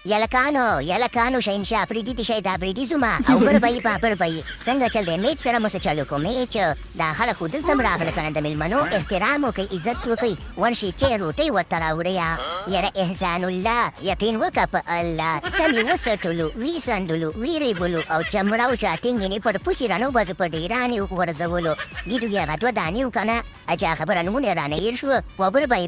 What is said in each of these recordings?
یلکانو شهنشاه افریدي د شهید افریدي زما او بربی په بربی څنګه چل دی میچ سره مو څه چلو کو میچ دا خلک خو دلته هم راغله کنه د میلمنو احترام وکئ عزت وکئ ورشي چې روټۍ ورته راوړئ یاره احسان الله یقین وکړه په الله سمې وسټلو ویسنډلو ویریبلو او چمړه او شاټینګ یې پر پوسې رانوباسو په ډیرانې وغورځولو دیدو بیا هغه دوه دانې و کنه اچا خبره نومونه یې رانه هېر شوه و بربی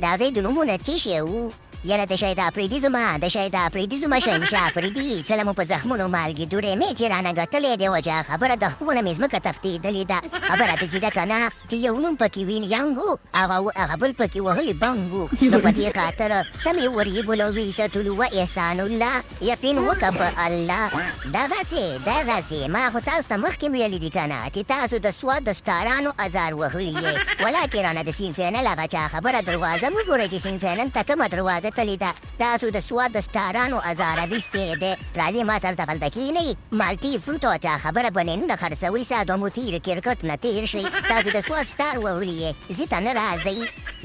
د هغې د نومونه څه شی وو یاره د شهید افریدي زما شهنشاه افریدي څله مو په زخمونو مالګې دوړې مې چې رانه ګټلې دی وجه خبره د خوونه مې ځمکه تفتېدلې ده خبره داسې ده که نه چې یو نوم پکې وین یانګ و هغه بل پکې وهلې بنګ و نو په دې خاطر سمې وریبلو ویسټلو و احسان الله یقین وکړه په الله دغسې ما خو تاسو ته مخکې ویلي دي که نه چې تاسو د سوات د سټارانو ازار وهلي یې ولاکې رانه د سین فینل هغه چا خبره دروازه مو ګورئ چې سین فینل ته کومه دروازه تللی ده تاسو د سوات د سټارانو ازاره ویستې دی راځئ ما سره دغلته کښېنئ مالټي فروټ او چا خبره بنینونه خرڅوئ ساعت مو تېر کرکټ نه تېر شئ تاسو د سوات سټار وهلي یې زه ته نه راځئ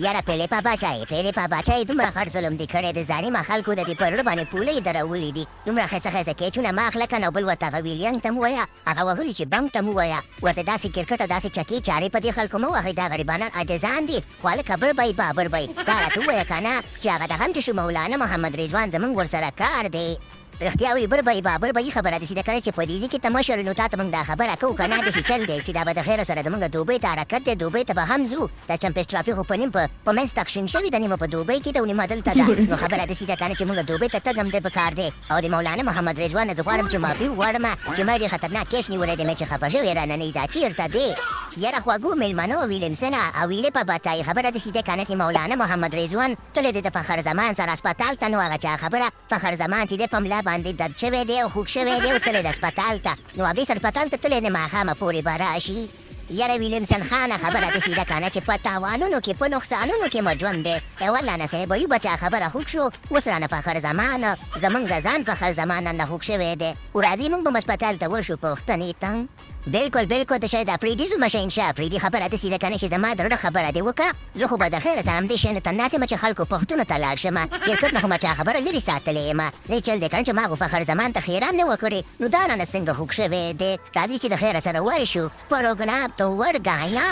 یاره پیلیپا باچا یې دومره خړ ظلم دې کړی د ظالمه خلکو د دې په زړه باندې پولۍ درولي دي دومره ښایسته کیچونه ما اخله که نه بل ورته هغه ویلیانګ ته م ووایه هغه وهلي چې بنګ ته م ووایه ورته داسې کرکټ او داسې چکې چارې په دې خلکو مه وهئ دا غریبانان عاجزان دي خو هلکه بربی دا راته ووایه که نه چې هغه دغه هم چې شو مولانا محمد رضوان زموږ ورسره کار دی رښتیا وایي بربی خبره داسې ده کنه چې په دې کې ته مشر نو تا ته موږ دا خبره کوو که نه داسې چل دی چې دا به د خیره سره زموږ دوبۍ ته حرکت دی دوبۍ ته به هم ځو دا چمپېس ټرافي خو په نیم په منځ تقسیم شوي ده نیمه په دوبۍ کې ده او نیمه دلته ده نو خبره داسې ده که نه چې موږ دوبۍ ته تګ هم دی په کار دی او د مولانا محمد رضوان نه زه غواړم چې معافي وغواړم چې ما ډېر خطرناک کیس نیولی دی مې چې خفه شوی رانه نه دا چېرته دی یاره خواږو میلمنو ویلمسنه او ویلې په بټای خبره داسې ده که نه چې مولانا محمد رضوان تللی دی د فخر زمان سره اسپتال ته نو هغه چا خبره فخر زمان چې دی په ملا باندې درد شوی دی او خوږ شوی دی او تللی د اسپتال ته نو هغې اسپتال ته تللی دی ماښامه پورې به راشي یاره ویلمسن خانه خبره داسې ده که نه چې په تاوانونو کې په نقصانونو کې مو ژوند دی والله صاحب یو بچا خبره خوږ شو اوس رانه فخر زمان زمونږ ځان فخر زمان نه خوږ شوی دی او راځئ موږ به اسپتال ته ورشو پوښتنې ته بالکل د شهید افریدي زما شهنشاه افریدي خبره داسې ده که نه چې زما د زړه خبره دې وکړه زه خو به د خیره سره همدې شیانو ته ناست یم چې خلکو پوښتنو ته لاړ شم کرکټ نه خو ما چا خبره لرې ساتلې یم دی چل دی که نه چې ما خو فخر زمان ته ښېرا نه وکړې نو دا رانه څنګه خوږ شوی دی راځئ چې د خیره سره ورشو پروګرام ته ورګایه